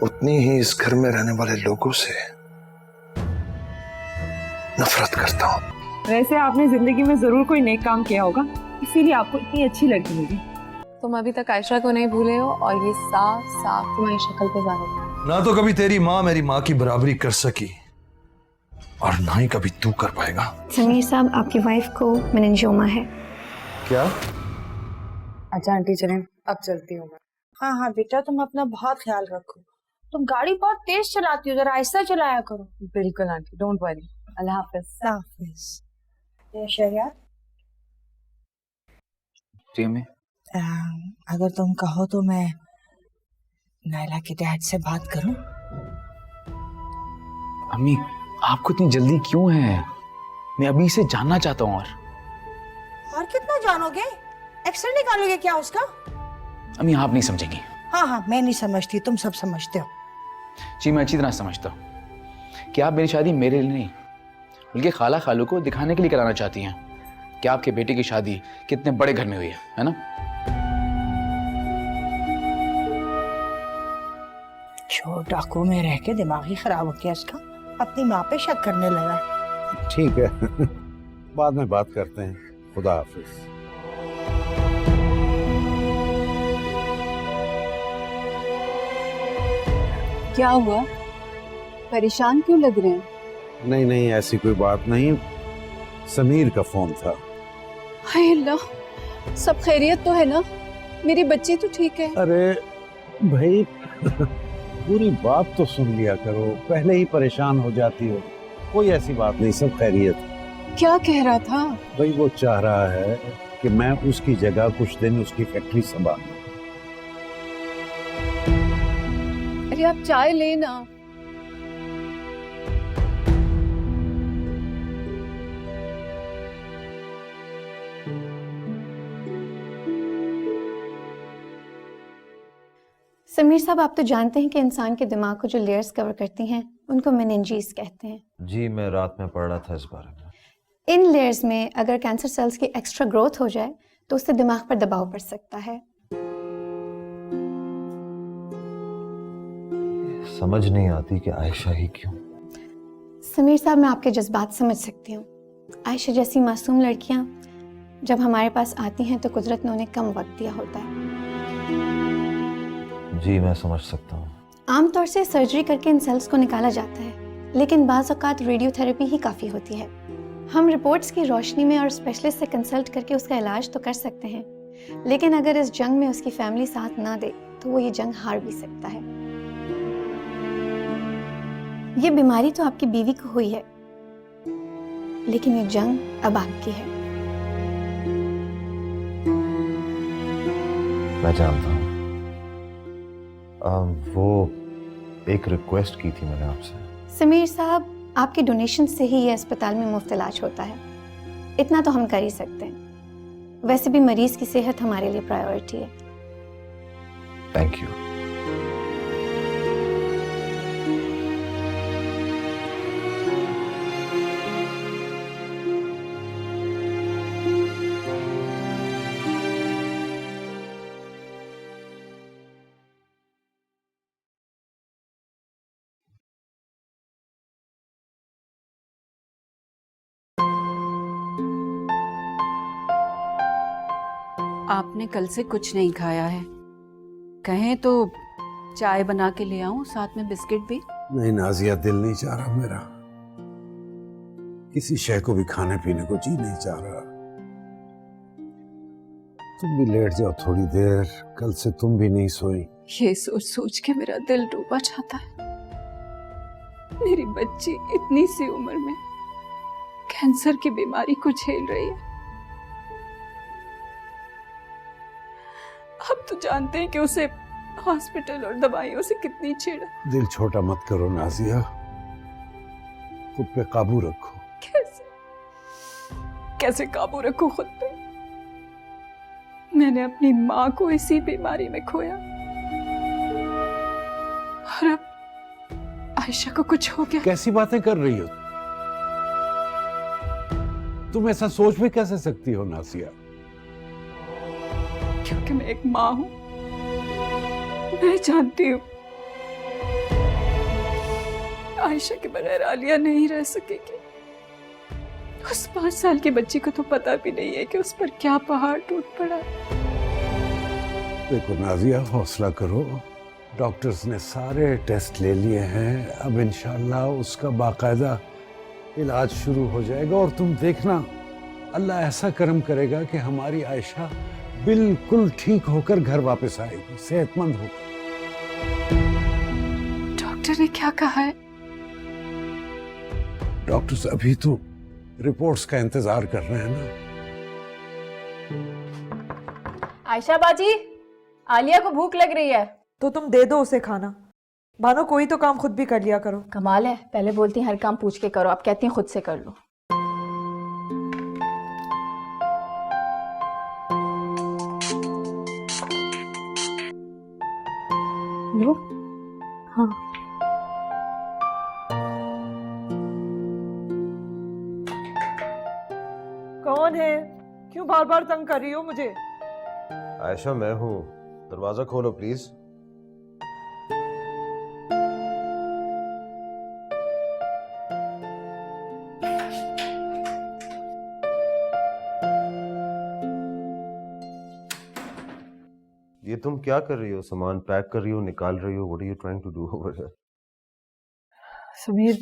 उतनी ही इस घर में रहने वाले लोगों से नफरत करता हूँ। वैसे आपने जिंदगी में जरूर कोई नेक काम किया होगा, इसीलिए आपको इतनी अच्छी लगी होगी। तुम अभी तक आयशा को नहीं भूले हो और ये साफ साफ तुम्हारी शक्ल पे जाहिर है। ना तो कभी तेरी माँ मेरी माँ की बराबरी कर सकी और ना ही कभी तू कर पाएगा। समीर साहब, आपकी वाइफ को मेनिंजियोमा है। क्या? अच्छा आंटी चलें, अब चलती हूँ मैं। हाँ हाँ बेटा, तुम अपना बहुत ख्याल रखो। तुम गाड़ी बहुत तेज चलाती हो, जरा आहिस्ता चलाया करो। बिल्कुल आंटी, डोंट वरी। अल्लाह हाफिज। शरिया, जी अम्मी। अगर तुम कहो तो मैं नायला के डैड से बात करूं? अम्मी आपको इतनी जल्दी क्यों है? मैं अभी से जानना चाहता हूँ। और कितना जानोगे? एक्सरे निकालोगे क्या उसका? अम्मी आप नहीं समझेंगी। हाँ हाँ, मैं नहीं समझती, तुम सब समझते हो। जी मैं अच्छी तरह समझता हूँ कि आप मेरी शादी मेरे लिए नहीं बल्कि खाला खालू को दिखाने के लिए कराना चाहती हैं कि आपके बेटे की शादी कितने बड़े घर में हुई है ना? जो डाकू में रह के दिमाग ही खराब हो गया इसका, अपनी माँ पे शक करने लगा। ठीक है बाद में बात करते हैं। खुदा हाफिज। क्या हुआ? परेशान क्यों लग रहे हैं? नहीं नहीं, ऐसी कोई बात नहीं, समीर का फोन था। हाय अल्लाह, सब खैरियत तो है ना? मेरी बच्ची तो ठीक है? अरे भाई पूरी बात तो सुन लिया करो, पहले ही परेशान हो जाती हो। कोई ऐसी बात नहीं, सब खैरियत। क्या कह रहा था? भाई वो चाह रहा है कि मैं उसकी जगह कुछ दिन उसकी फैक्ट्री संभालूं। अरे आप चाय लेना। समीर साहब, आप तो जानते हैं कि इंसान के दिमाग को जो लेयर्स कवर करती हैं उनको मेनिंजीज कहते हैं। जी मैं रात में पढ़ रहा था इस बारे में। इन लेयर्स में अगर कैंसर सेल्स की एक्स्ट्रा ग्रोथ हो जाए तो उससे दिमाग पर दबाव पड़ सकता है। समझ नहीं आती कि आयशा ही क्यों। समीर साहब, मैं आपके जज्बात समझ सकती हूँ। आयशा जैसी मासूम लड़कियाँ जब हमारे पास आती हैं तो कुदरत ने उन्हें कम वक्त दिया होता है। जी मैं समझ सकता हूँ। आमतौर से सर्जरी करके इन सेल्स को निकाला जाता है, लेकिन बाज़ औक़ात रेडियोथेरेपी ही काफ़ी होती है। हम रिपोर्ट्स की रोशनी में और स्पेशलिस्ट से कंसल्ट करके उसका इलाज तो कर सकते हैं, लेकिन अगर इस जंग में उसकी फैमिली साथ ना दे तो वो ये जंग हार भी सकता है। ये बीमारी तो आपकी बीवी को हुई है, लेकिन ये जंग अब आपकी है। मैं जानता हूँ। वो एक रिक्वेस्ट की थी मैंने आपसे। समीर साहब, आपके डोनेशन से ही ये अस्पताल में मुफ्त इलाज होता है, इतना तो हम कर ही सकते हैं। वैसे भी मरीज की सेहत हमारे लिए प्रायोरिटी है। Thank you. आपने कल से कुछ नहीं खाया है, कहें तो चाय बना के ले आऊं, साथ में बिस्किट भी? नहीं नाजिया, दिल नहीं चाह रहा मेरा, किसी शय को भी खाने पीने को जी नहीं चाह रहा। तुम भी लेट जाओ थोड़ी देर, कल से तुम भी नहीं सोई। ये सोच सोच के मेरा दिल डूबा जाता है। मेरी बच्ची इतनी सी उम्र में कैंसर की बीमारी को झेल रही है। आप तो जानते हैं कि उसे हॉस्पिटल और दवाइयों से कितनी चिढ़। दिल छोटा मत करो नाजिया, खुद पे काबू रखो। कैसे कैसे काबू रखूं खुद पे? मैंने अपनी माँ को इसी बीमारी में खोया और अब आयशा को कुछ हो गया। कैसी बातें कर रही हो तुम? ऐसा सोच भी कैसे सकती हो नासिया? क्योंकि मैं एक माँ हूं, मैं जानती हूँ आयशा के बगैर आलिया नहीं रह सकेगी। उस 5 साल की बच्ची को तो पता भी नहीं है कि उस पर क्या पहाड़ टूट पड़ा। देखो नाजिया, हौसला करो। डॉक्टर्स ने सारे टेस्ट ले लिए हैं। अब इंशाल्लाह उसका बाकायदा इलाज शुरू हो जाएगा और तुम देखना अल्लाह ऐसा करम करेगा कि हमारी आयशा बिल्कुल ठीक होकर घर वापस आएगी, सेहतमंद होकर। डॉक्टर ने क्या कहा है? डॉक्टर्स अभी तो रिपोर्ट्स का इंतजार कर रहे हैं ना। आयशा बाजी, आलिया को भूख लग रही है। तो तुम दे दो उसे खाना। बानो, कोई तो काम खुद भी कर लिया करो। कमाल है, पहले बोलती हैं हर काम पूछ के करो, अब कहती हैं खुद से कर लो। लो। हाँ। कौन है? क्यों बार बार तंग कर रही हो मुझे? आयशा, मैं हूँ। दरवाजा खोलो प्लीज। ये तुम क्या कर रही हो? सामान पैक कर रही हो, निकाल रही हो? What are you trying to do over here? Sameer,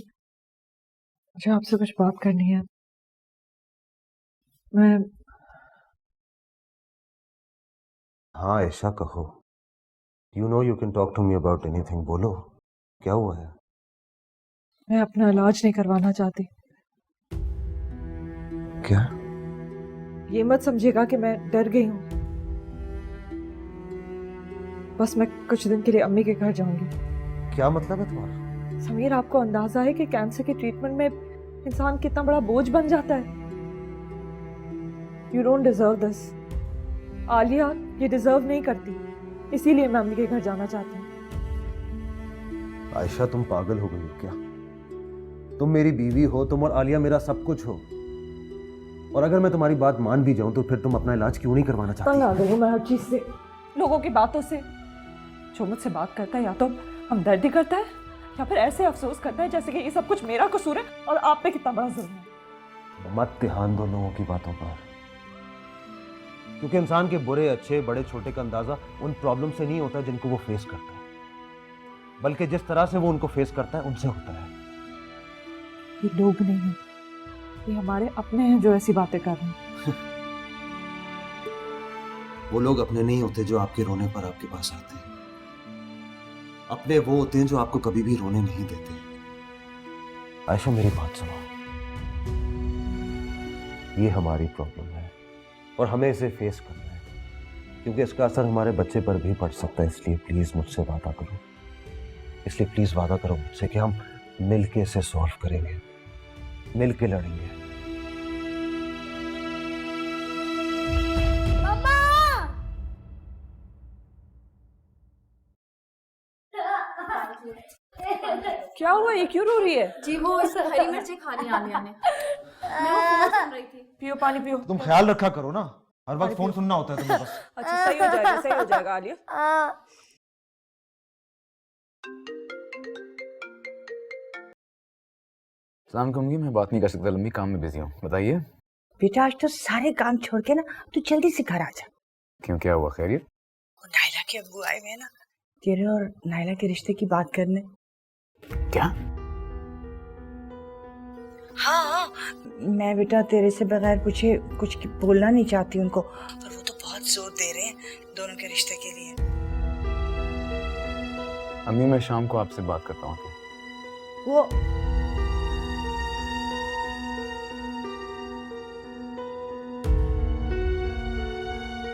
मुझे आपसे कुछ बात करनी है। मैं हाँ आयशा, कहो। You know you can talk to me about anything. बोलो, क्या हुआ है? मैं अपना इलाज नहीं करवाना चाहती। क्या? ये मत समझिएगा कि मैं डर गई हूँ। बस मैं कुछ दिन के लिए अम्मी के घर जाऊंगी। क्या मतलब है तुम्हारा? समीर, आपको अंदाजा है कि कैंसर के ट्रीटमेंट में इंसान कितना बड़ा बोझ बन जाता है? You don't deserve this. Alia ये डिजर्व नहीं करती, इसीलिए मैं अम्मी के घर जाना चाहती हूँ। आयशा, तुम पागल हो गई हो क्या? तुम मेरी बीवी हो, तुम और आलिया मेरा सब कुछ हो। और अगर मैं तुम्हारी बात मान भी जाऊं तो फिर तुम अपना इलाज क्यों नहीं करवाना चाहती? तंग आ गई हूँ मैं हर चीज से, लोगों की बातों से। जो मुझसे बात करता है या तो हमदर्दी करता है या फिर ऐसे अफसोस करता है जैसे कि ये सब कुछ मेरा कसूर है और आप पे कितना बड़ा जुल्म है। मत ध्यान दो लोगों की बातों पर, क्योंकि इंसान के बुरे, अच्छे, बड़े, छोटे का अंदाजा उन प्रॉब्लम से नहीं होता जिनको वो फेस करता है, बल्कि जिस तरह से वो उनको फेस करता है उनसे होता है। ये लोग नहीं हैं, ये हमारे अपने हैं जो ऐसी बातें कर रहे हैं। वो लोग अपने नहीं होते जो आपके रोने पर आपके पास आते हैं। अपने वो होते हैं जो आपको कभी भी रोने नहीं देते। आयशा, मेरी बात सुनो। ये हमारी प्रॉब्लम है और हमें इसे फेस करना है, क्योंकि इसका असर हमारे बच्चे पर भी पड़ सकता है। इसलिए प्लीज मुझसे वादा करो, इसलिए प्लीज वादा करो मुझसे कि हम मिलके इसे सॉल्व करेंगे, मिलके लड़ेंगे। क्या हुआ? ये क्यों रो रही है? जी वो हरी मिर्ची खानी आलिया ने। मैं वो फोन सुन रही थी। पियो पानी पियो। तुम ख्याल रखा करो ना, हर वक्त फोन सुनना होता है तुम्हें बस। अच्छा, सही हो जाएगा, सही हो जाएगा आलिया। सलाम कहूंगी, मैं बात नहीं कर सकता, लंबी काम में बिजी हूँ। बताइए। बेटा, आज तो सारे काम छोड़ के ना तू जल्दी से घर आ जा। क्यों, क्या हुआ? खैरियत? नायला के अब्बू आए हुए हैं ना, तेरे और नायला के रिश्ते की बात करने। क्या? हाँ, मैं बेटा तेरे से बगैर पूछे कुछ बोलना नहीं चाहती उनको, पर वो तो बहुत जोर दे रहे हैं दोनों के रिश्ते के लिए। अम्मी, मैं शाम को आपसे बात करता हूँ। वो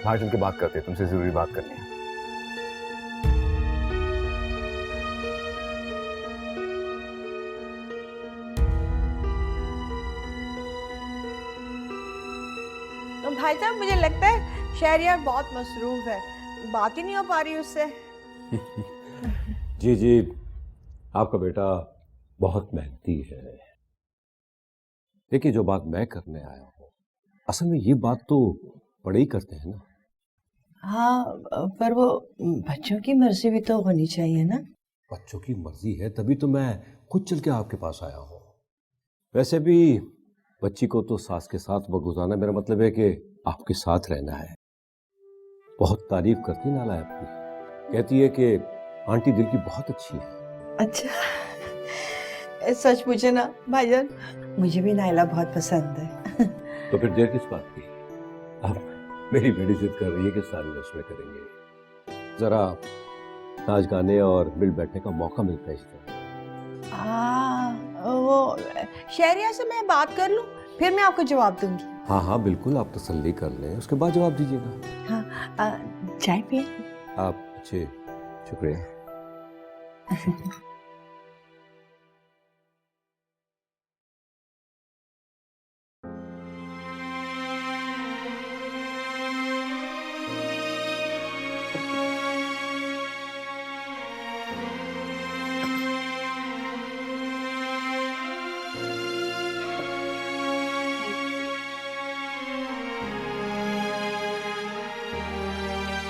बाहर चल के बात करते हैं, तुमसे जरूरी बात करनी है। तो भाई साहब, मुझे लगता है शहरियार बहुत मसरूफ है, बात ही नहीं हो पा रही उससे। जी जी, आपका बेटा बहुत मेहनती है। देखिए, जो बात मैं करने आया हूँ, असल में ये बात तो बड़े ही करते हैं ना। हाँ, पर वो बच्चों की मर्जी भी तो होनी चाहिए ना। बच्चों की मर्जी है तभी तो मैं खुद चल के आपके पास आया हूँ। वैसे भी बच्ची को तो सास के साथ वक्त गुजारना, मेरा मतलब है कि आपके साथ रहना है। बहुत तारीफ करती नाला आपकी, कहती है कि आंटी दिल की बहुत अच्छी है। अच्छा, सच पूछे ना भाईजान, मुझे भी नायला बहुत पसंद है। तो फिर देर किस बात की? अब मेरी बेटी जिद कर रही है कि सारी रस्में करेंगे, जरा नाच गाने और मिल बैठने का मौका मिलता है इस तरह। वो शहरिया से मैं बात कर लूं, फिर मैं आपको जवाब दूंगी। हाँ हाँ बिल्कुल, आप तसल्ली कर लें, उसके बाद जवाब दीजिएगा। हाँ, चाय पिए? आप अच्छे, शुक्रिया।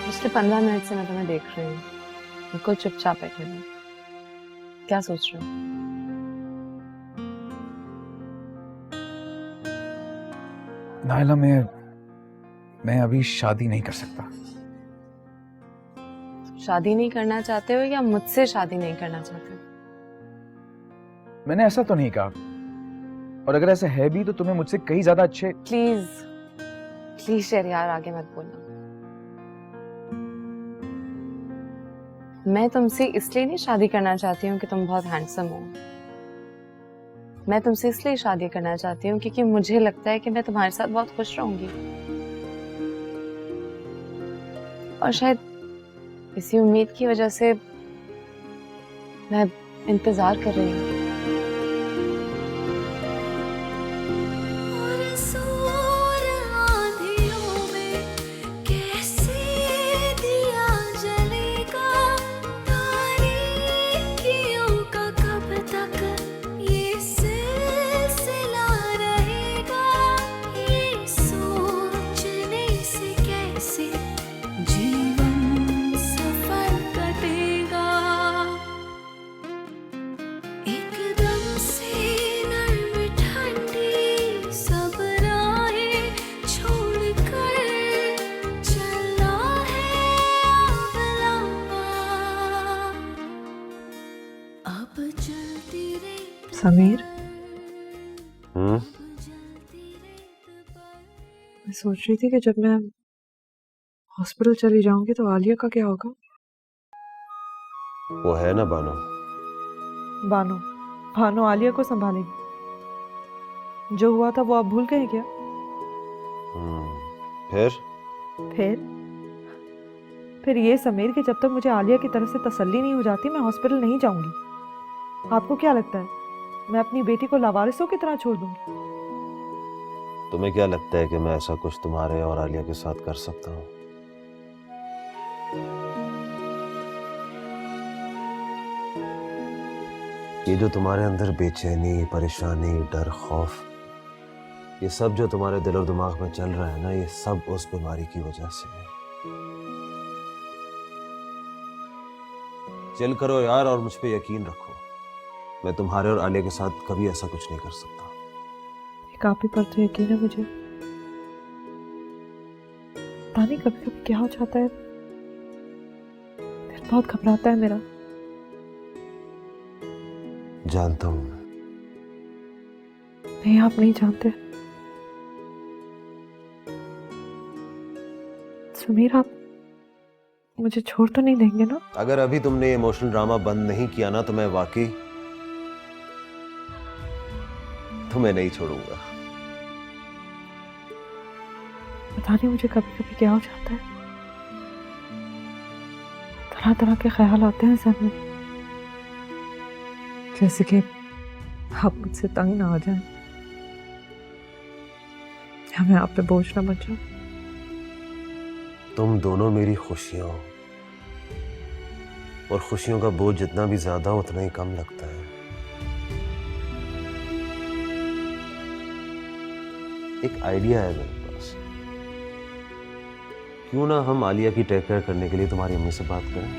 पिछले 15 मिनट से मैं तुम्हें देख रही हूँ, बिल्कुल चुपचाप बैठे हुए। क्या सोच रहे हो? नायला, मैं अभी शादी नहीं कर सकता। शादी नहीं करना चाहते हो या मुझसे शादी नहीं करना चाहते हो? मैंने ऐसा तो नहीं कहा, और अगर ऐसा है भी तो तुम्हें मुझसे कहीं ज्यादा अच्छे। प्लीज प्लीज शहरयार, आगे मत बोलना। मैं तुमसे इसलिए नहीं शादी करना चाहती हूँ कि तुम बहुत हैंडसम हो। मैं तुमसे इसलिए शादी करना चाहती हूँ क्योंकि मुझे लगता है कि मैं तुम्हारे साथ बहुत खुश रहूंगी, और शायद इसी उम्मीद की वजह से मैं इंतजार कर रही हूँ। समीर, मैं सोच रही थी कि जब मैं हॉस्पिटल चली जाऊंगी तो आलिया का क्या होगा? वो है ना बानो। भानु आलिया को संभालेगी। जो हुआ था वो आप भूल गए क्या? फिर ये समीर कि जब तक मुझे आलिया की तरफ से तसल्ली नहीं हो जाती मैं हॉस्पिटल नहीं जाऊंगी। आपको क्या लगता है मैं अपनी बेटी को लावारिसों की तरह छोड़ दूंगी? तुम्हें क्या लगता है कि मैं ऐसा कुछ तुम्हारे और आलिया के साथ कर सकता हूँ? ये जो तुम्हारे अंदर बेचैनी, परेशानी, डर, खौफ, ये सब जो तुम्हारे दिल और दिमाग में चल रहा है ना, ये सब उस बीमारी की वजह से है। चिल करो यार और मुझ पे यकीन रखो, मैं तुम्हारे और आलिया के साथ कभी ऐसा कुछ नहीं कर सकता। एक आप ही पर तो यकीन है मुझे। पता नहीं कभी कभी क्या हो जाता है, दिल बहुत घबराता है मेरा। जानता हूं। नहीं, आप नहीं जानते। समीर, आप मुझे छोड़ तो नहीं देंगे ना? अगर अभी तुमने इमोशनल ड्रामा बंद नहीं किया ना तो मैं वाकई तुम्हें नहीं छोड़ूंगा। पता नहीं मुझे कभी कभी क्या हो जाता है, तरह तरह के ख्याल आते हैं सर में, जैसे कि आप मुझसे तंग ना आ जाएं या मैं आप पे बोझ ना बन जाऊं। तुम दोनों मेरी खुशियां हो, और खुशियों का बोझ जितना भी ज्यादा हो उतना ही कम लगता है। एक आइडिया है मेरे पास, क्यों ना हम आलिया की टेक केयर करने के लिए तुम्हारी अम्मी से बात करें?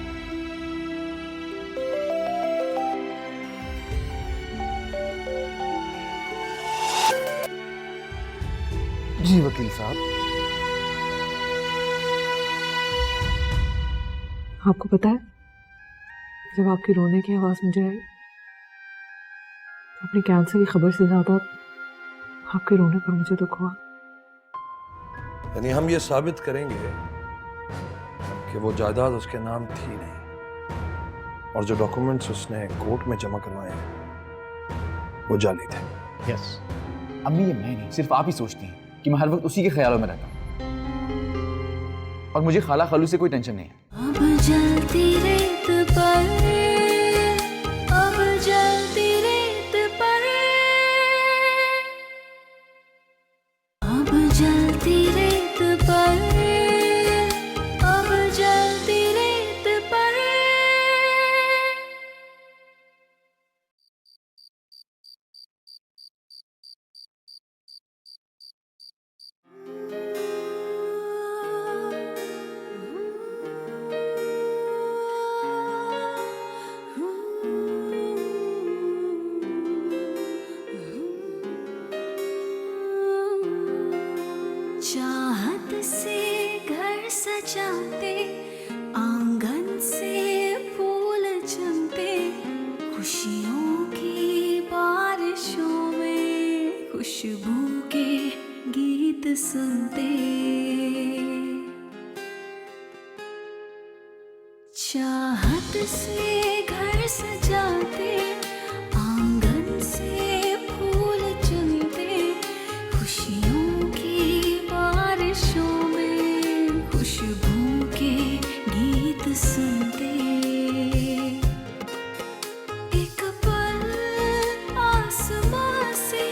जी वकील साहब। आपको पता है, जब आपकी रोने की आवाज मुझे आई, अपने कैंसर की खबर से ज्यादा आपके रोने पर मुझे दुख हुआ। यानी हम ये साबित करेंगे कि वो जायदाद उसके नाम थी नहीं, और जो डॉक्यूमेंट्स उसने कोर्ट में जमा करवाए हैं वो जाली थे। यस। अम्मी ये मैं नहीं, सिर्फ आप ही सोचती हैं कि मैं हर वक्त उसी के ख्यालों में रहता हूँ, और मुझे खाला खालू से कोई टेंशन नहीं है। अब जलती रेत पर, अब जलती रेत पर, अब जलती रेत पर, अब जलती रेत पर। चाहत से घर सजाते, आंगन से फूल जमते, खुशियों की बारिशों में खुशबू के गीत सुनते। चाहत से घर सजाते, आंगन से फूल चुनते, खुशियों की बारिशों में खुशबू के गीत सुनते। एक पल आसमां से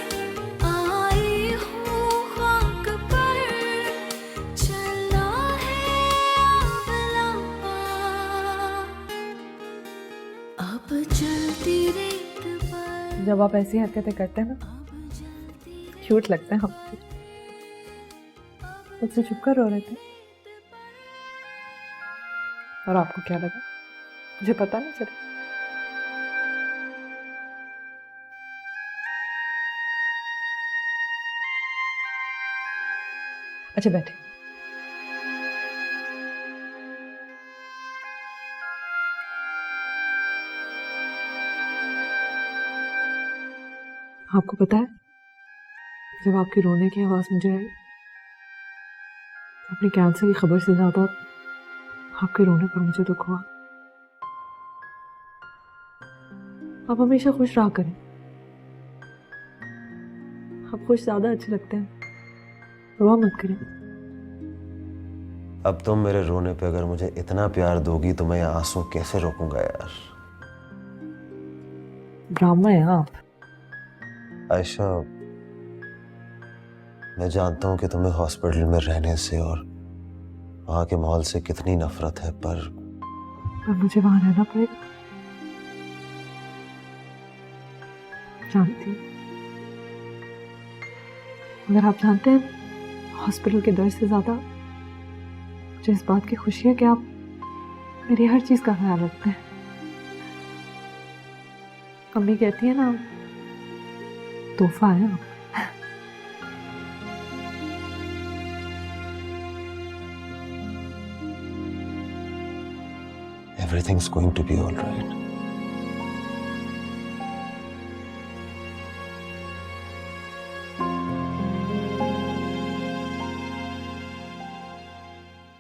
आई हूँ खाक पर, चलना है अब चलती रेत पर। जब आप ऐसी हरकतें करते हैं ना, क्यूट लगता है आपको। मुझसे चुप कर रो रहे थे, और आपको क्या लगा? मुझे पता नहीं चला। अच्छा बैठे। आपको पता है, जब आपकी रोने की आवाज मुझे आई, अपने कैंसर की खबर से ज्यादा आपके रोने पर मुझे दुख हुआ। आप हमेशा खुश रहा करें, आप खुश ज्यादा अच्छे लगते हैं। रोआ मत करें। अब तुम मेरे रोने पे अगर मुझे इतना प्यार दोगी तो मैं ये आंसू कैसे रोकूंगा यार। ड्रामा है आप। आयशा, मैं जानता हूँ कि तुम्हें हॉस्पिटल में रहने से और वहां के माहौल से कितनी नफरत है, पर मुझे वहां रहना पड़ेगा। जानती हूँ, मगर आप जानते हैं, हॉस्पिटल के दर्द से ज्यादा मुझे इस बात की खुशी है कि आप मेरी हर चीज का ख्याल रखते हैं। अम्मी कहती है ना, तोहफा है आप। Everything's going to be all right.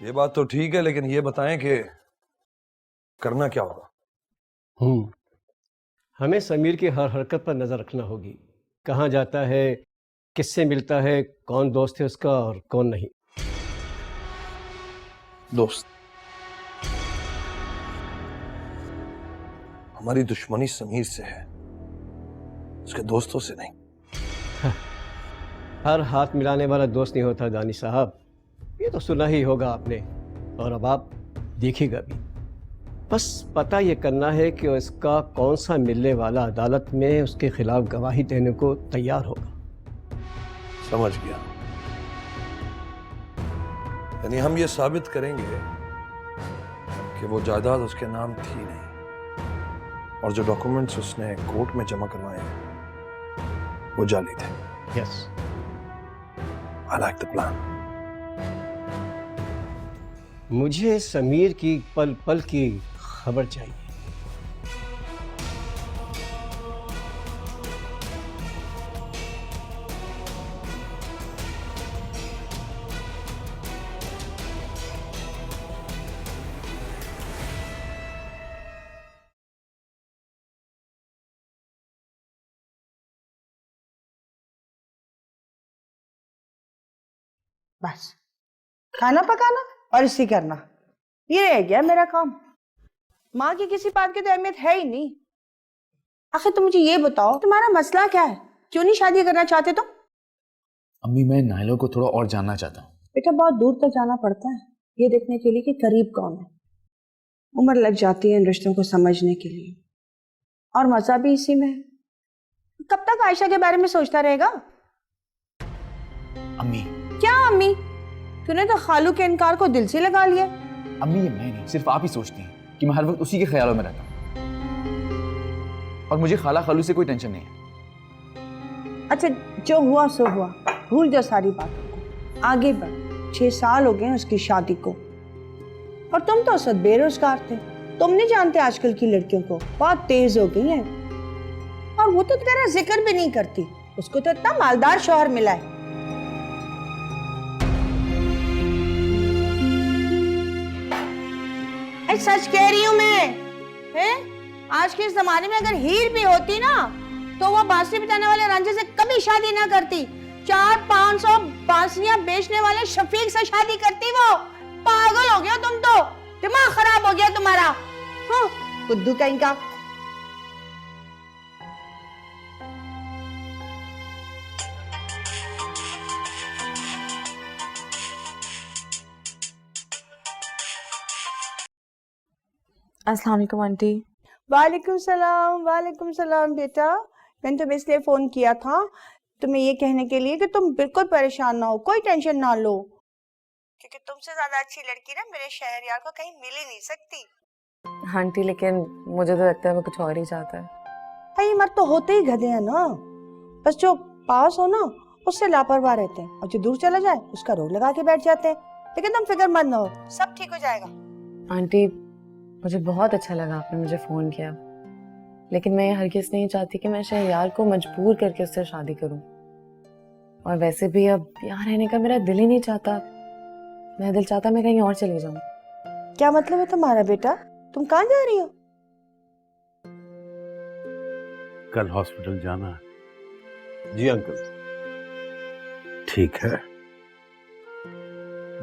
ये बात तो ठीक है, लेकिन ये बताएं कि करना क्या होगा? हमें समीर की हर हरकत पर नजर रखना होगी। कहाँ जाता है, किससे मिलता है, कौन दोस्त है उसका और कौन नहीं। दोस्त? हमारी दुश्मनी समीर से है, उसके दोस्तों से नहीं। हर हाथ मिलाने वाला दोस्त नहीं होता दानी साहब, ये तो सुना ही होगा आपने, और अब आप देखिएगा भी। बस पता ये करना है कि उसका कौन सा मिलने वाला अदालत में उसके खिलाफ गवाही देने को तैयार होगा। समझ गया। यानी हम ये साबित करेंगे कि वो जायदाद उसके नाम थी नहीं, और जो डॉक्यूमेंट्स उसने कोर्ट में जमा करवाए हैं वो जाली थे। Yes. I like the plan. मुझे समीर की पल पल की खबर चाहिए। बस खाना पकाना और इसी करना, ये रह गया मेरा काम। माँ की किसी बात की तो अहमियत है ही नहीं। आखिर तुम मुझे ये बताओ, तुम्हारा मसला क्या है? क्यों नहीं शादी करना चाहते तुम? अम्मी मैं नाइलो को थोड़ा और जानना चाहता हूँ। बेटा बहुत दूर तक जाना पड़ता है ये देखने के लिए कि करीब कौन है। उम्र लग जाती है इन रिश्तों को समझने के लिए, और मजा भी इसी में है। कब तक आयशा के बारे में सोचता रहेगा? अम्मी क्या अम्मी? तूने तो खालू के इनकार को दिल से लगा लिया। अम्मी ये मैं नहीं, सिर्फ आप ही सोचती हैं कि मैं हर वक्त उसी के ख्यालों में रहता हूँ, और मुझे खाला खालू से कोई टेंशन नहीं है। अच्छा जो हुआ सो हुआ, भूल जाओ सारी बातों को, आगे बढ़। 6 साल हो गए उसकी शादी को, और तुम तो उस वक्त बेरोजगार थे। तुम नहीं जानते आजकल की लड़कियों को बहुत तेज हो गई हैं, और वो तो तेरा जिक्र भी नहीं करती। उसको तो इतना मालदार शौहर मिला है। सच कह रही हूं मैं, है? आज के इस जमाने में अगर हीर भी होती ना, तो वो बांसुरी बजाने वाले रांझे से कभी शादी ना करती। 400-500 बांसुरियां बेचने वाले शफीक से शादी करती। वो पागल हो गया तुम तो, दिमाग खराब हो गया तुम्हारा। हाँ, बुद्धू कहीं का। अस्सलाम वालेकुम आंटी। वालेकुम सलाम बेटा। मैंने तुम्हें इसलिए फोन किया था, तुम्हें ये कहने के लिए कि तुम बिल्कुल परेशान ना हो, कोई टेंशन ना लो, क्योंकि तुमसे ज्यादा अच्छी लड़की ना मेरे शहरयार को कहीं मिल ही नहीं सकती। आंटी लेकिन मुझे तो लगता है वो कुछ और ही चाहता है। भाई मर्द तो होते ही गधे हैं ना, बस जो पास हो ना उससे लापरवाह रहते हैं, और जो दूर चला जाए उसका रोग लगा के बैठ जाते हैं। लेकिन तुम फिक्र मत ना हो, सब ठीक हो जाएगा। आंटी मुझे बहुत अच्छा लगा आपने मुझे फोन किया, लेकिन मैं ये हरगिज़ नहीं चाहती कि मैं शहरयार को मजबूर करके उससे शादी करूं। और वैसे भी अब यहाँ रहने का मेरा दिल ही नहीं चाहता। मेरा दिल चाहता मैं कहीं और चली जाऊं। क्या मतलब है तुम्हारा बेटा? तुम कहाँ जा रही हो? कल हॉस्पिटल जाना है। जी अंकल। ठीक है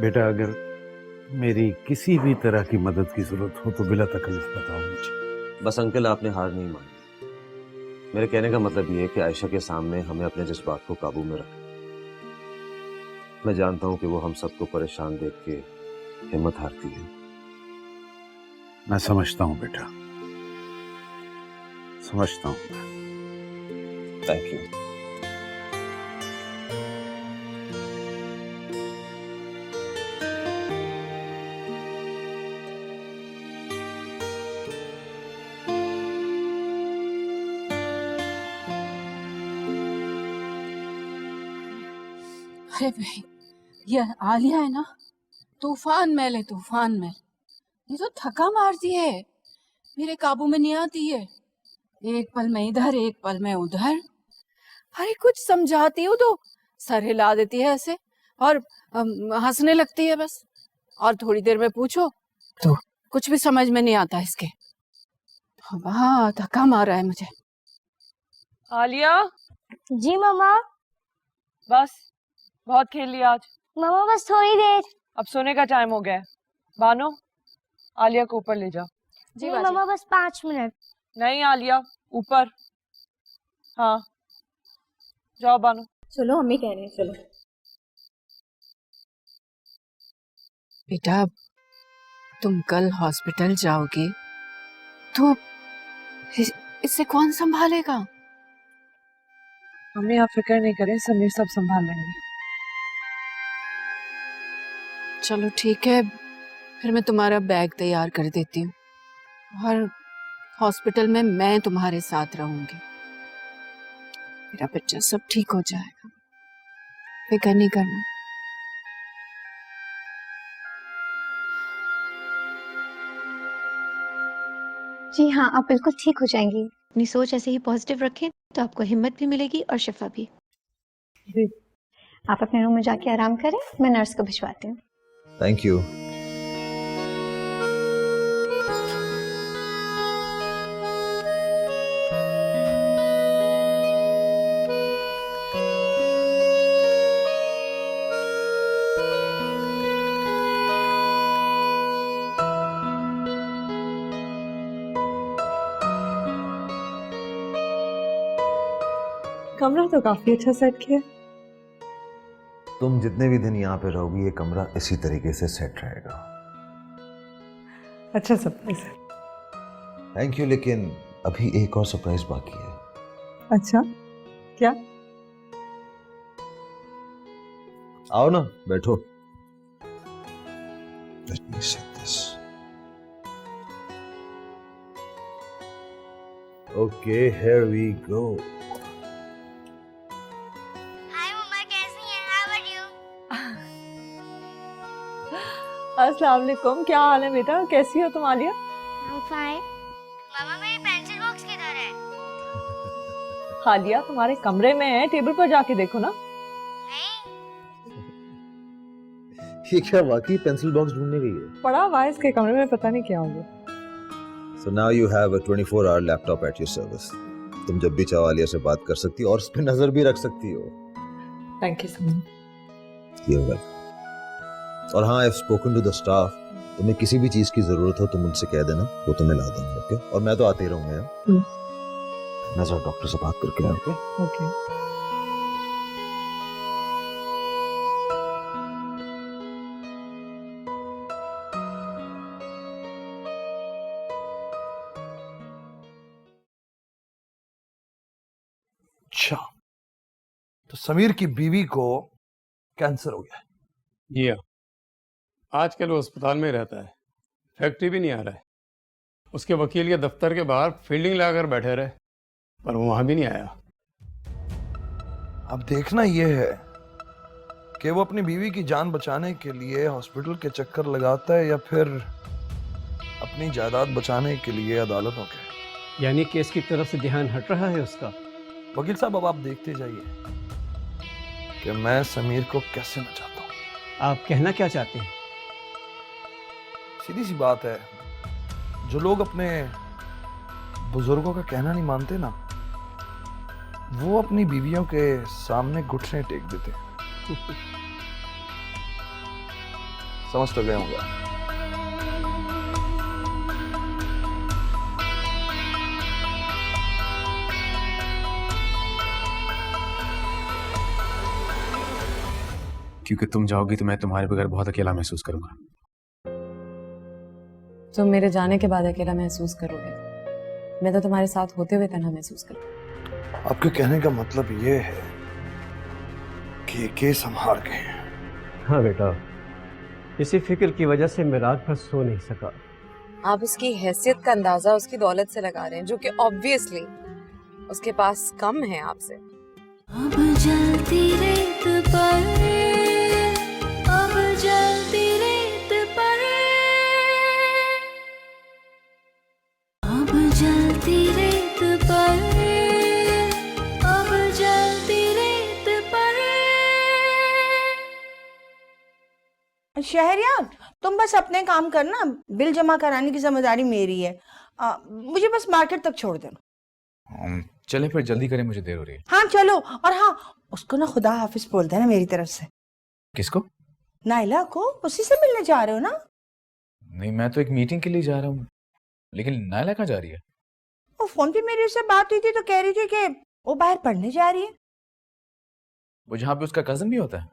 बेटा, अगर मेरी किसी भी तरह की मदद की जरूरत हो तो बिला तकलीफ बताओ मुझे। बस अंकल आपने हार नहीं मानी। मेरे कहने का मतलब ये है कि आयशा के सामने हमें अपने जज्बात को काबू में रखना। मैं जानता हूं कि वो हम सबको परेशान देख के हिम्मत हारती है। मैं समझता हूं बेटा, समझता हूं। Thank you. अरे भाई ये आलिया है ना, तूफान मैल है, तूफान मैल। ये तो थका मारती है, मेरे काबू में नहीं आती है। एक पल में इधर, एक पल में उधर। अरे कुछ समझाती हूँ तो सर हिला देती है ऐसे, और हंसने लगती है बस। और थोड़ी देर में पूछो तो कुछ भी समझ में नहीं आता इसके। वाह थका मारा है मुझे। आलिया। जी मम्मा। बस बहुत खेल लिया आज। मम्मा बस थोड़ी देर। अब सोने का टाइम हो गया है। बानो आलिया को ऊपर ले जाओ। जी मम्मा बस 5 मिनट। नहीं आलिया ऊपर। हाँ जाओ बानो। चलो मम्मी कह रही है चलो। बेटा तुम कल हॉस्पिटल जाओगी तो इससे कौन संभालेगा? मम्मी आप फिक्र नहीं करें, समीर सब संभाल लेंगे। चलो ठीक है, फिर मैं तुम्हारा बैग तैयार कर देती हूँ, और हॉस्पिटल में मैं तुम्हारे साथ रहूंगी। मेरा बच्चा सब ठीक हो जाएगा, फिक्र नहीं करना। जी हाँ, आप बिल्कुल ठीक हो जाएंगी। अपनी सोच ऐसे ही पॉजिटिव रखें तो आपको हिम्मत भी मिलेगी और शिफा भी। जी। आप अपने रूम में जाके आराम करें, मैं नर्स को भिजवाती हूँ। Thank you. कमरा तो काफी अच्छा सेट किया। तुम जितने भी दिन यहाँ पे रहोगी ये कमरा इसी तरीके से सेट रहेगा। अच्छा सरप्राइज है। थैंक यू, लेकिन अभी एक और सरप्राइज बाकी है। अच्छा, क्या? आओ ना, बैठो। Let me set this. Okay, here we go. अस्सलाम वालेकुम, क्या हाल है बेटा? कैसी हो तुम आलिया? फाइन। मामा मेरी पेंसिल बॉक्स किधर है? आलिया तुम्हारे कमरे में है, टेबल पर जाके देखो ना। ये क्या वाकई पेंसिल बॉक्स ढूंढने गई है? पड़ा हुआ है इसके कमरे में, पता नहीं क्या हो गया। So now you have a 24-hour laptop at your service. तुम जब भी चाहो आलिया से बात कर सकती हो और उस पर नजर भी रख सकती हो। Thank you so much. ये होगा। और हाँ, I've spoken to the staff. तुम्हें किसी भी चीज की जरूरत हो तो मुझसे कह देना, वो तुम्हें ला देंगे। ओके? और मैं तो आते ही रहूंगा यार। मैं जरा डॉक्टर से बात करके आया। ओके? ओके। अच्छा, तो समीर की बीवी को कैंसर हो गया है। जी हाँ, आजकल वो अस्पताल में रहता है, फैक्ट्री भी नहीं आ रहा है। उसके वकील के दफ्तर के बाहर फील्डिंग लगाकर बैठे रहे, पर वो वहां भी नहीं आया। अब देखना यह है कि वो अपनी बीवी की जान बचाने के लिए हॉस्पिटल के चक्कर लगाता है या फिर अपनी जायदाद बचाने के लिए अदालतों के। यानी केस की तरफ से ध्यान हट रहा है उसका। वकील साहब, अब आप देखते जाइए कि मैं समीर को कैसे बचाता हूँ। आप कहना क्या चाहते हैं? सीधी सी बात है, जो लोग अपने बुजुर्गों का कहना नहीं मानते ना, वो अपनी बीवियों के सामने घुटने टेक देते हैं। समझ तो गए होंगे। क्योंकि तुम जाओगी तो मैं तुम्हारे बगैर बहुत अकेला महसूस करूंगा। तुम मेरे जाने के बाद अकेला महसूस करोगे, मैं तो तुम्हारे साथ होते हुए तन्हा महसूस करूंगी। आपके कहने का मतलब ये है कि ये केस हम हार गए हैं। हाँ बेटा, इसी फिक्र की वजह से मैं रात भर सो नहीं सका। आप उसकी हैसियत का अंदाजा उसकी दौलत से लगा रहे हैं, जो कि ऑब्वियसली उसके पास कम है आपसे। अब जलती रेत पर, अब जलती रेत पर, अब जलती रेत पर, अब जलती रेत पर। शहरयार, तुम बस अपने काम करना, बिल जमा कराने की जिम्मेदारी मेरी है। मुझे बस मार्केट तक छोड़ देना। चले फिर, जल्दी करें, मुझे देर हो रही है। हाँ चलो, और हाँ उसको ना खुदा हाफिज बोल देना मेरी तरफ से। किसको? नाइला को, उसी से मिलने जा रहे हो ना? नहीं, मैं तो एक मीटिंग के लिए जा रहा हूँ, लेकिन नायला कहाँ जा रही है? वो फोन पे मेरी उससे बात हुई थी तो कह रही थी कि वो बाहर पढ़ने जा रही है। वो जहाँ पे उसका कजन भी होता है।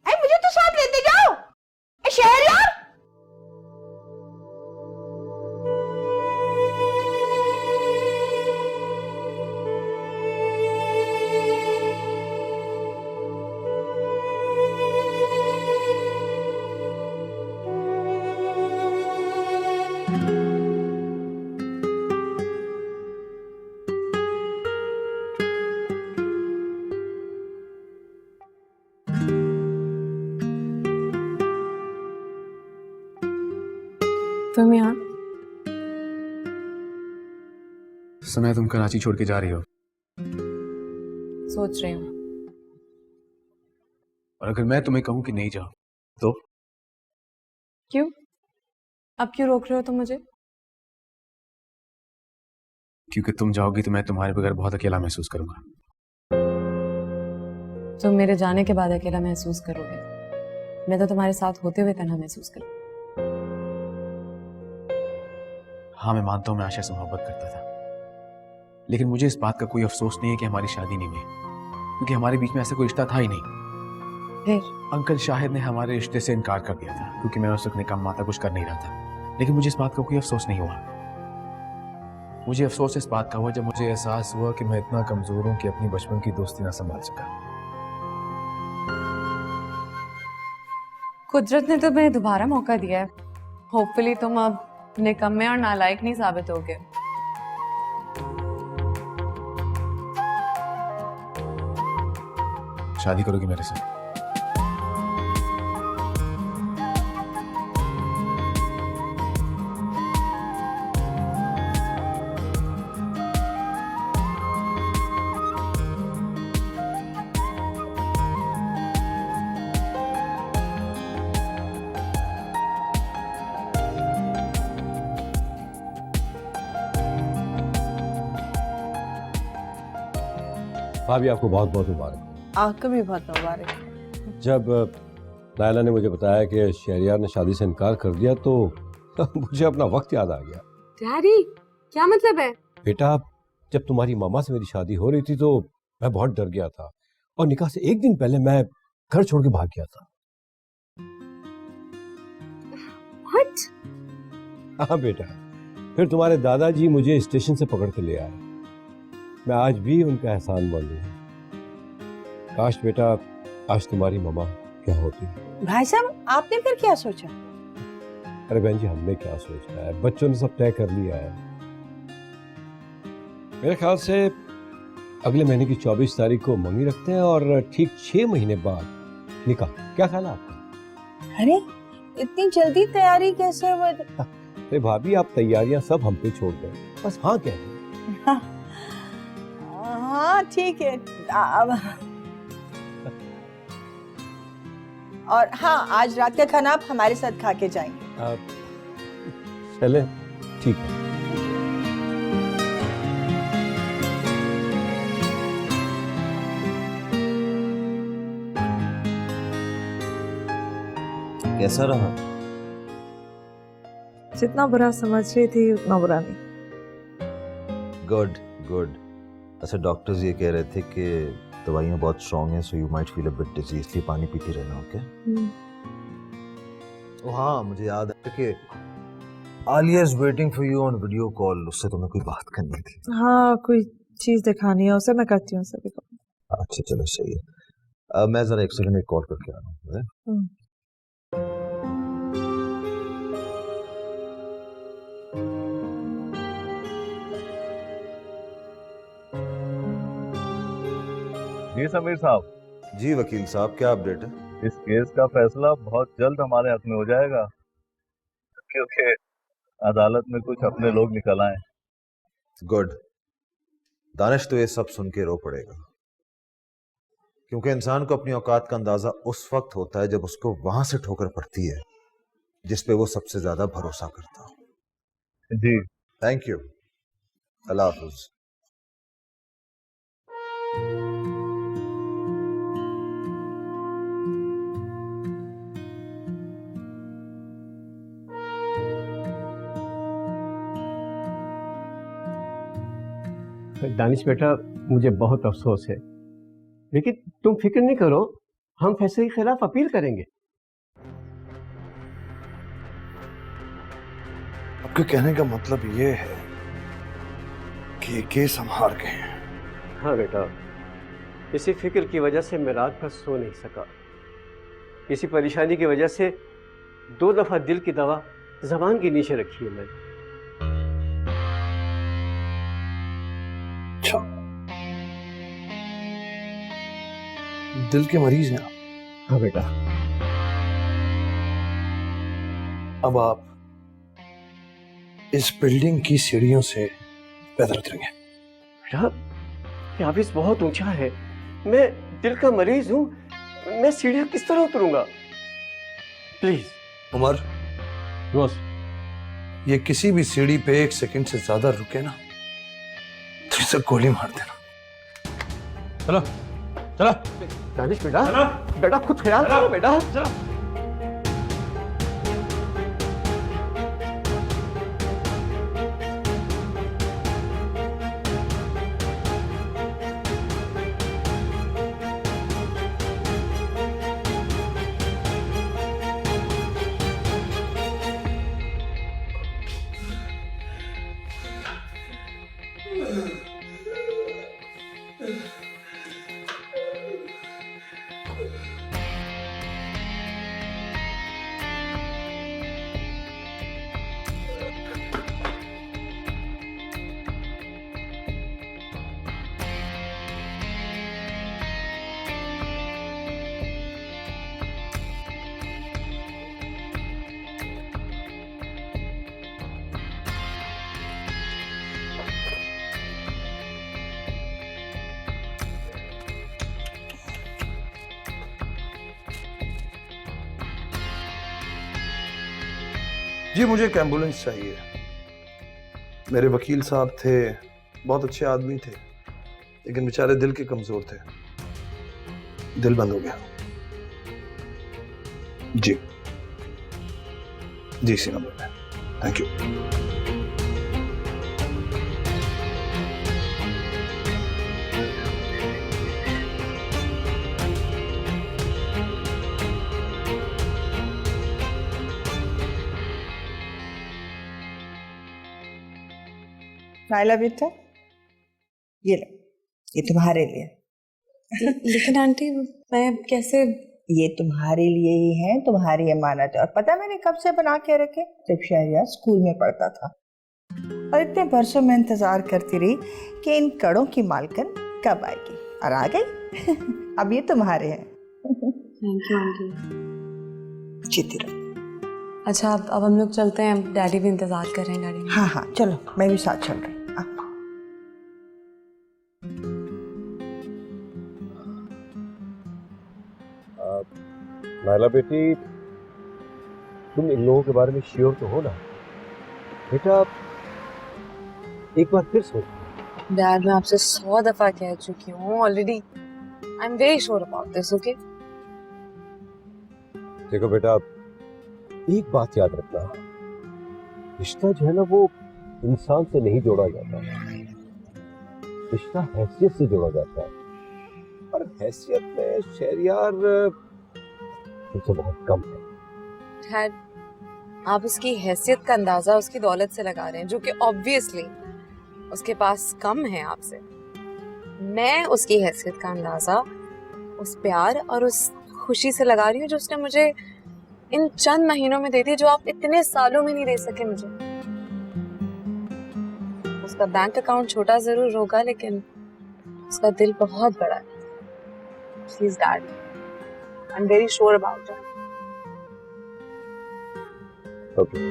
अरे मुझे तो साथ लेते जाओ। शहरयार, तुम यहाँ? समय तुम कराची छोड़ के जा रही हो, सोच रही हूँ। और अगर मैं तुम्हें कहूं कि नहीं जाओ तो? क्यों? अब क्यों रोक रहे हो तुम मुझे? क्योंकि तुम जाओगी तो मैं तुम्हारे बगैर बहुत अकेला महसूस करूंगा। तुम मेरे जाने के बाद अकेला महसूस करोगे, मैं तो तुम्हारे साथ होते हुए तन्हा महसूस करूँ। हाँ, मैं मानता हूं मैं आशा से मोहब्बत करता था, लेकिन मुझे इस बात का कोई अफसोस नहीं है कि हमारी शादी नहीं हुई, क्योंकि हमारे बीच में ऐसा कोई रिश्ता था ही नहीं। फिर अंकल शाहिद ने हमारे रिश्ते से इनकार कर दिया था, क्योंकि मैं उस वक्त निकाह माता कुछ कर नहीं रहा था। लेकिन मुझे इस बात का कोई अफसोस नहीं हुआ। मुझे अफसोस इस बात का हुआ जब मुझे एहसास हुआ कि मैं इतना कमजोर हूं कि अपनी बचपन की दोस्ती ना संभाल सका। कुदरत ने तुम्हें दोबारा मौका दिया है। होपफुली तुम अब निकम्मे और नालायक नहीं साबित होगे। शादी करोगी मेरे साथ? भाभी आपको बहुत बहुत मुबारक। आपको भी बहुत मुबारक। जब नायला ने मुझे बताया कि शहरियार ने शादी से इनकार कर दिया तो मुझे अपना वक्त याद आ गया। डैडी, क्या मतलब है? बेटा, जब तुम्हारी मामा से मेरी शादी हो रही थी तो मैं बहुत डर गया था, और निकाह से एक दिन पहले मैं घर छोड़ के भाग गया था। What? हाँ बेटा, फिर तुम्हारे दादाजी मुझे स्टेशन से पकड़ के ले आए। मैं आज भी उनका एहसान मानूं हूं। काश बेटा आज तुम्हारी मामा क्या होती। भाई साहब, आपने फिर क्या सोचा? अरे बहन जी, हमने क्या सोचा है, बच्चों ने सब तय कर लिया है। मेरे ख्याल से अगले महीने की 24 तारीख को मंगनी रखते हैं और ठीक 6 महीने बाद निकाह। क्या ख्याल है आपका? अरे इतनी जल्दी तैयारी कैसे हुई? अरे भाभी, आप तैयारियां सब हम पे छोड़ दें, बस हाँ कह दें। हाँ ठीक है। और हाँ, आज रात का खाना आप हमारे साथ खा के जाएंगे। चले, ठीक है। कैसा रहा? जितना बुरा समझ रही थी उतना बुरा नहीं। Good good. अच्छा, डॉक्टर्स ये कह रहे थे कि दवाइयाँ बहुत स्ट्रॉन्ग हैं, so you might feel a bit dizzy, इसलिए पानी पीती रहना। ओके? ओ हाँ, मुझे याद है कि Alia is waiting for you on video call. उससे तुम्हें कोई बात करनी थी। हाँ, कोई चीज दिखानी है उसे, मैं करती हूँ सभी को। अच्छा चलो, सही है। मैं जरा एक सेकंड एक कॉल करके आ रहा हूँ। जी समीर साहब। जी वकील साहब, क्या अपडेट है? इस केस का फैसला बहुत जल्द हमारे हाथ में हो जाएगा, क्योंकि अदालत में कुछ अपने लोग निकल आए। गुड। दानिश तो ये सब सुन के रो पड़ेगा, क्योंकि इंसान को अपनी औकात का अंदाजा उस वक्त होता है जब उसको वहां से ठोकर पड़ती है जिस पे वो सबसे ज्यादा भरोसा करता हो। जी थैंक यू। अल्लाह हाफिज। दानिश बेटा, मुझे बहुत अफसोस है, लेकिन तुम फिक्र नहीं करो, हम फैसले के खिलाफ अपील करेंगे। आपके कहने का मतलब ये है कि ये केस हम हार गए हैं? हाँ बेटा, इसी फिक्र की वजह से मैं रात भर सो नहीं सका। इसी परेशानी की वजह से 2 दफा दिल की दवा ज़बान के नीचे रखी है मैंने। अच्छा, दिल के मरीज हैं आप? हाँ बेटा। अब आप इस बिल्डिंग की सीढ़ियों से पैदल उतरेंगे। बेटा, ये ऑफिस बहुत ऊंचा है, मैं दिल का मरीज हूँ, मैं सीढ़ियाँ किस तरह उतरूंगा? प्लीज। उमर, ये किसी भी सीढ़ी पे 1 सेकंड से ज्यादा रुके ना तो इसे गोली मार देना। चलो चलो दानिश बेटा, बेटा खुद ख्याल करो बेटा। जी मुझे एक एम्बुलेंस चाहिए। मेरे वकील साहब थे, बहुत अच्छे आदमी थे, लेकिन बेचारे दिल के कमजोर थे, दिल बंद हो गया। जी जी इसी नंबर पे, थैंक यू। नायला बेटा, ये लो, ये तुम्हारे लिए। लेकिन आंटी मैं कैसे? ये तुम्हारे लिए ही है, तुम्हारी अमानत है। और पता मैंने कब से बना के रखे? जब शहरियार स्कूल में पढ़ता था, और इतने बरसों में इंतजार करती रही कि इन कड़ों की मालकिन कब आएगी, और आ गई। अब ये तुम्हारे हैं। Thank you aunty. जीती रहो। अच्छा अब हम लोग चलते हैं, डैडी भी इंतजार कर रहे हैं गाड़ी में। हाँ हाँ चलो, मैं भी साथ चल रही। नायला बेटी, तुम इन लोगों के बारे में श्योर तो हो ना? बेटा एक बार फिर सोच। डैड मैं आपसे 100 दफा कह चुकी हूँ already. I am very sure about this, okay? देखो बेटा, एक बात याद रखना, रिश्ता जो है ना वो इंसान से नहीं जोड़ा जाता, रिश्ता हैसियत से जोड़ा जाता है, और हैसियत में शहरियार तुमसे बहुत कम है। डैड आप उसकी हैसियत का अंदाजा उसकी दौलत से लगा रहे हैं, जो कि ऑब्वियसली उसके पास कम है आपसे। मैं उसकी हैसियत का अंदाजा उस प्यार और उस खुशी से लगा रही हूँ जो उसने मुझे इन चंद महीनों में दे दी, जो आप इतने सालों में नहीं दे सके मुझे। उसका बैंक अकाउंट छोटा जरूर होगा, लेकिन उसका दिल बहुत बड़ा है। Please dad, I'm very sure about it. Okay.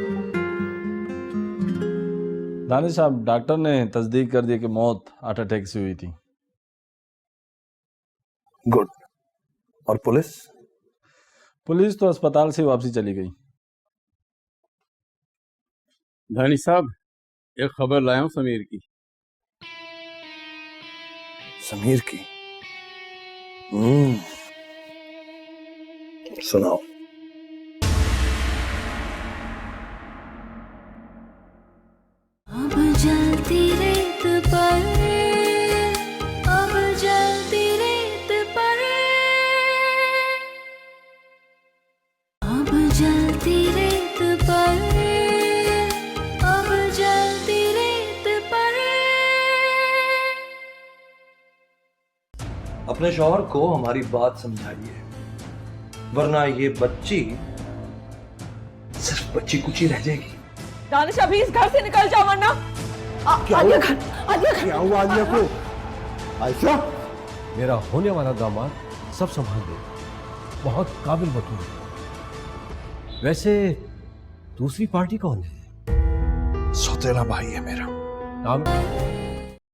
Danish साहब, डॉक्टर ने तस्दीक कर दी कि मौत हार्ट अटैक से हुई थी। गुड। और पुलिस? पुलिस तो अस्पताल से वापसी चली गई। दानिश साहब, एक खबर लाया हूं समीर की। समीर की? सुनाओ। अब जलती रेत पर, अब जलती रेत पर, अब जलती रेत पर, अब जलती रेत पर। अपने शौहर को हमारी बात समझाइए, वरना ये बच्ची सिर्फ बच्ची कुची रह जाएगी। दानिश अभी इस घर से निकल जाओ, वरना आलिया खान, क्या हुआ आलिया को? आयशा, मेरा होने वाला दामाद सब संभाल देगा, बहुत काबिल वकील है। वैसे दूसरी पार्टी कौन है? सौतेला भाई है मेरा। नाम